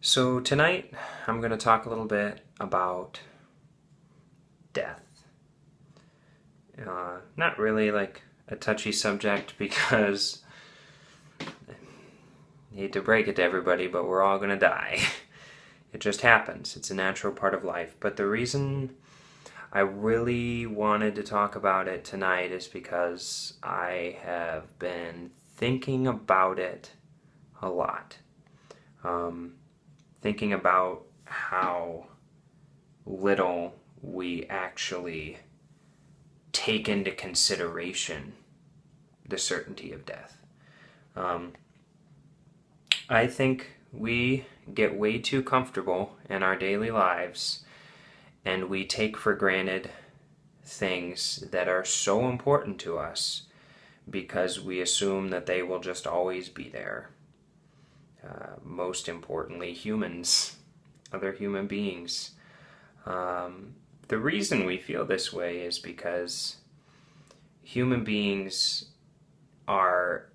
So tonight I'm going to talk a little bit about death. Not really like a touchy subject because I hate to break it to everybody, but we're all going to die. It just happens. It's a natural part of life. But the reason I really wanted to talk about it tonight is because I have been thinking about it a lot. Thinking about how little we actually take into consideration the certainty of death. I think we get way too comfortable in our daily lives and we take for granted things that are so important to us because we assume that they will just always be there. Most importantly, humans, other human beings. The reason we feel this way is because human beings are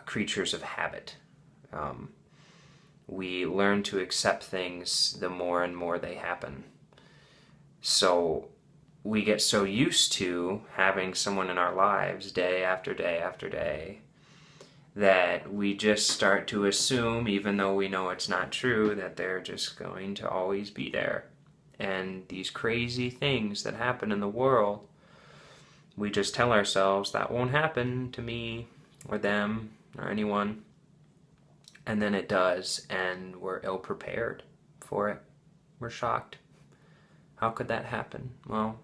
creatures of habit. We learn to accept things the more and more they happen. So we get so used to having someone in our lives day after day after day that we just start to assume, even though we know it's not true, that they're just going to always be there. And these crazy things that happen in the world, we just tell ourselves that won't happen to me or them or anyone. And then it does, and we're ill prepared for it. We're shocked. How could that happen? Well,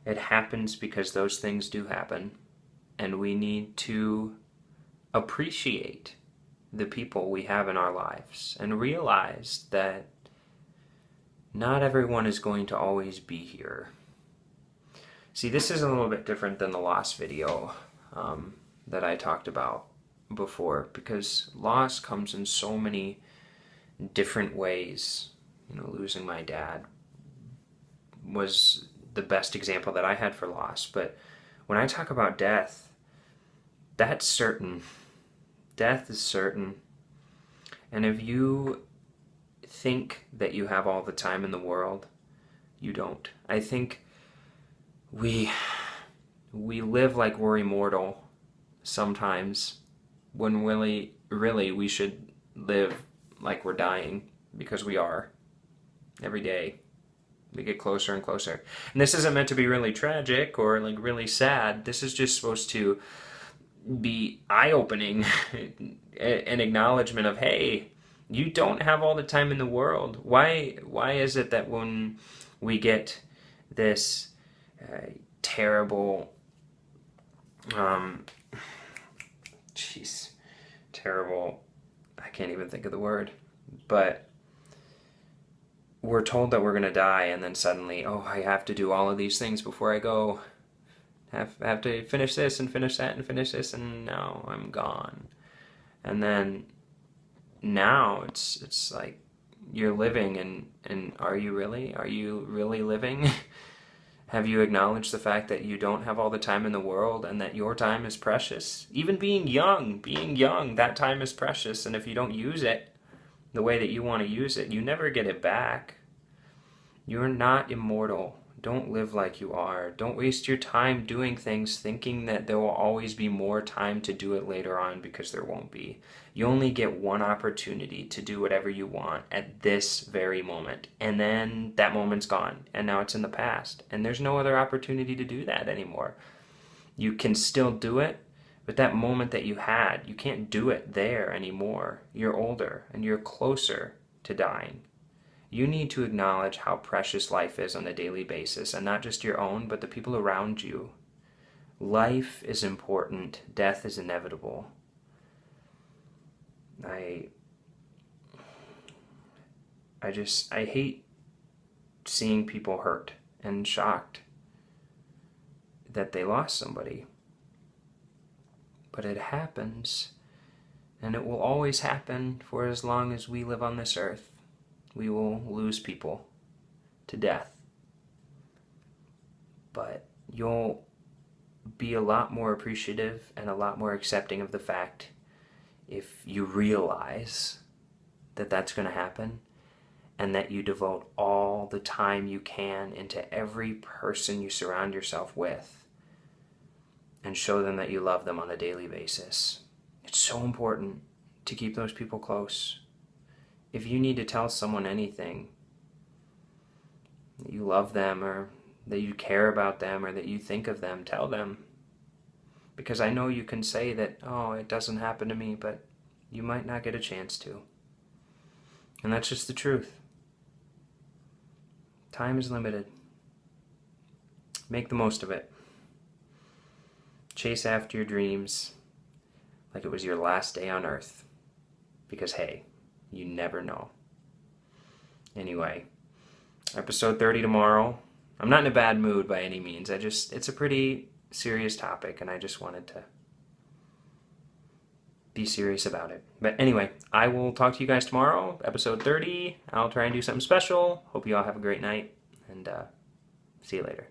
it happens because those things do happen, and we need to appreciate the people we have in our lives and realize that not everyone is going to always be here. See, this is a little bit different than the loss video that I talked about before, because loss comes in so many different ways. Losing my dad was the best example that I had for loss, but when I talk about death, that's certain. Death is certain. And if you think that you have all the time in the world, you don't. I think we live like we're immortal sometimes, when really we should live like we're dying, because we are. Every day we get closer and closer. And this isn't meant to be really tragic or like really sad. This is just supposed to be eye-opening, an acknowledgement of, hey, you don't have all the time in the world. Why is it that when we get this terrible terrible, I can't even think of the word, but we're told that we're going to die, and then suddenly, oh, I have to do all of these things before I go. Have to finish this and finish that and finish this, and now I'm gone. And then now it's like you're living, and are you really? Are you really living? Have you acknowledged the fact that you don't have all the time in the world and that your time is precious? Even being young, that time is precious, and if you don't use it the way that you want to use it, you never get it back. You're not immortal. Don't live like you are. Don't waste your time doing things thinking that there will always be more time to do it later on, because there won't be. You only get one opportunity to do whatever you want at this very moment. And then that moment's gone. And now it's in the past. And there's no other opportunity to do that anymore. You can still do it, but that moment that you had, you can't do it there anymore. You're older and you're closer to dying. You need to acknowledge how precious life is on a daily basis, and not just your own, but the people around you. Life is important. Death is inevitable. I hate seeing people hurt and shocked that they lost somebody. But it happens, and it will always happen for as long as we live on this earth. We will lose people to death. But you'll be a lot more appreciative and a lot more accepting of the fact if you realize that that's going to happen, and that you devote all the time you can into every person you surround yourself with and show them that you love them on a daily basis. It's so important to keep those people close. If you need to tell someone anything, that you love them or that you care about them or that you think of them, tell them. Because I know you can say that, oh, it doesn't happen to me, but you might not get a chance to. And that's just the truth. Time is limited. Make the most of it. Chase after your dreams like it was your last day on earth. Because, hey, you never know. Anyway, episode 30 tomorrow. I'm not in a bad mood by any means. It's a pretty serious topic, and I just wanted to be serious about it. But anyway, I will talk to you guys tomorrow, episode 30. I'll try and do something special. Hope you all have a great night, and see you later.